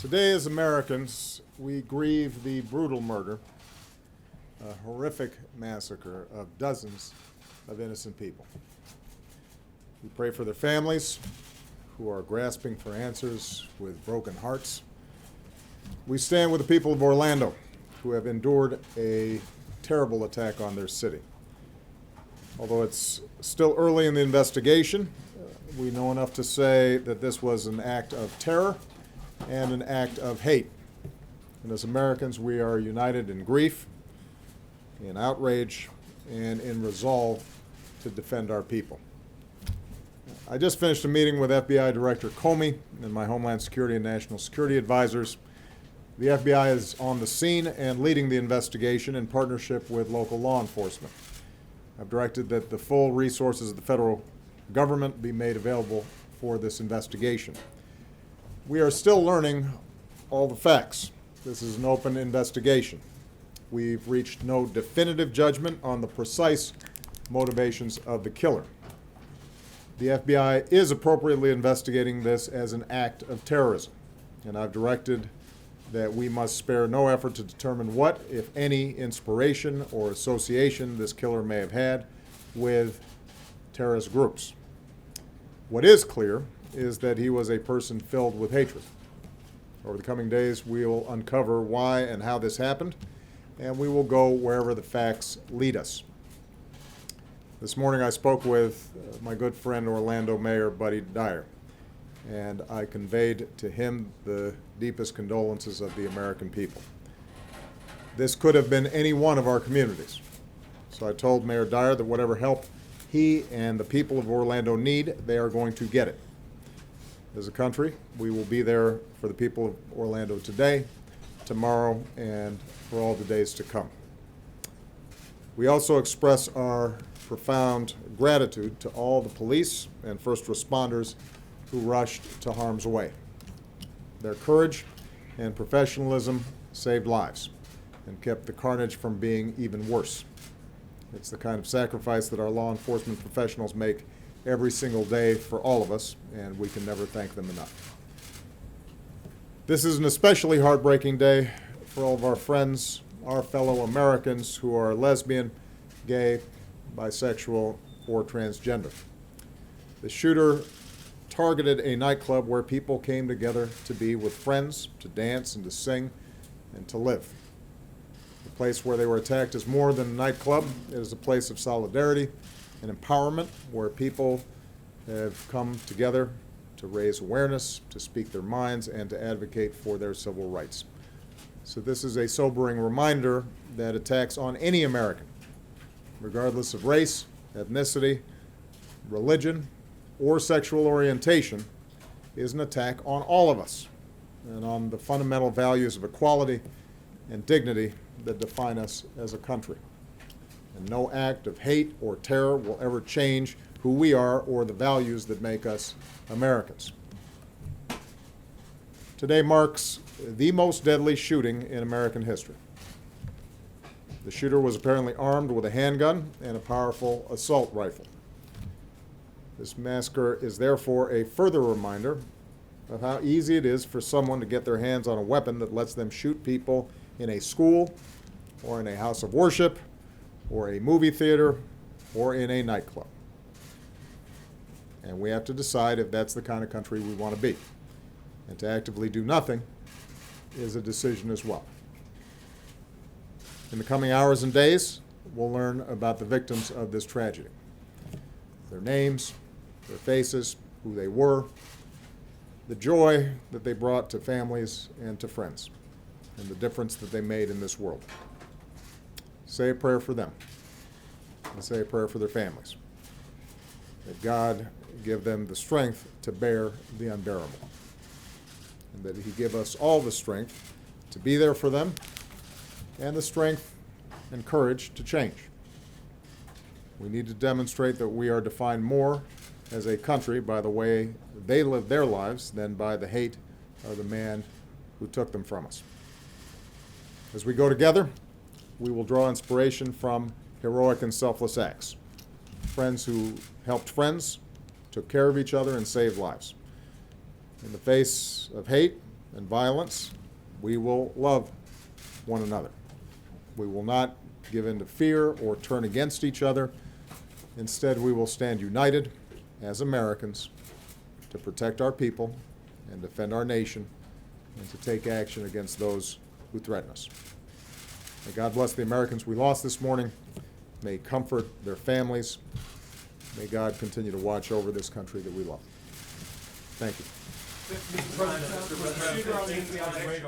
Today, as Americans, we grieve the brutal murder, a horrific massacre of dozens of innocent people. We pray for their families who are grasping for answers with broken hearts. We stand with the people of Orlando who have endured a terrible attack on their city. Although it's still early in the investigation, we know enough to say that this was an act of terror and an act of hate. And as Americans, we are united in grief, in outrage, and in resolve to defend our people. I just finished a meeting with FBI Director Comey and my Homeland Security and National Security advisors. The FBI is on the scene and leading the investigation in partnership with local law enforcement. I've directed that the full resources of the federal government be made available for this investigation. We are still learning all the facts. This is an open investigation. We've reached no definitive judgment on the precise motivations of the killer. The FBI is appropriately investigating this as an act of terrorism, and I've directed that we must spare no effort to determine what, if any, inspiration or association this killer may have had with terrorist groups. What is clear is that he was a person filled with hatred. Over the coming days, we will uncover why and how this happened, and we will go wherever the facts lead us. This morning I spoke with my good friend Orlando Mayor Buddy Dyer, and I conveyed to him the deepest condolences of the American people. This could have been any one of our communities. So I told Mayor Dyer that whatever help he and the people of Orlando need, they are going to get it. As a country, we will be there for the people of Orlando today, tomorrow, and for all the days to come. We also express our profound gratitude to all the police and first responders who rushed to harm's way. Their courage and professionalism saved lives and kept the carnage from being even worse. It's the kind of sacrifice that our law enforcement professionals make every single day for all of us, and we can never thank them enough. This is an especially heartbreaking day for all of our friends, our fellow Americans who are lesbian, gay, bisexual, or transgender. The shooter targeted a nightclub where people came together to be with friends, to dance and to sing and to live. The place where they were attacked is more than a nightclub. It is a place of solidarity and empowerment where people have come together to raise awareness, to speak their minds, and to advocate for their civil rights. So this is a sobering reminder that attacks on any American, regardless of race, ethnicity, religion, or sexual orientation, is an attack on all of us and on the fundamental values of equality and dignity that define us as a country. And no act of hate or terror will ever change who we are or the values that make us Americans. Today marks the most deadly shooting in American history. The shooter was apparently armed with a handgun and a powerful assault rifle. This massacre is therefore a further reminder of how easy it is for someone to get their hands on a weapon that lets them shoot people in a school or in a house of worship or a movie theater or in a nightclub. And we have to decide if that's the kind of country we want to be. And to actively do nothing is a decision as well. In the coming hours and days, we'll learn about the victims of this tragedy. Their names, their faces, who they were, the joy that they brought to families and to friends, and the difference that they made in this world. Say a prayer for them, and say a prayer for their families. That God give them the strength to bear the unbearable, and that He give us all the strength to be there for them and the strength and courage to change. We need to demonstrate that we are defined more as a country by the way they live their lives than by the hate of the man who took them from us. As we go together, we will draw inspiration from heroic and selfless acts. Friends who helped friends, took care of each other, and saved lives. In the face of hate, and violence, we will love one another. We will not give in to fear or turn against each other. Instead, we will stand united as Americans to protect our people and defend our nation and to take action against those who threaten us. May God bless the Americans we lost this morning. May He comfort their families. May God continue to watch over this country that we love. Thank you. Mr. President,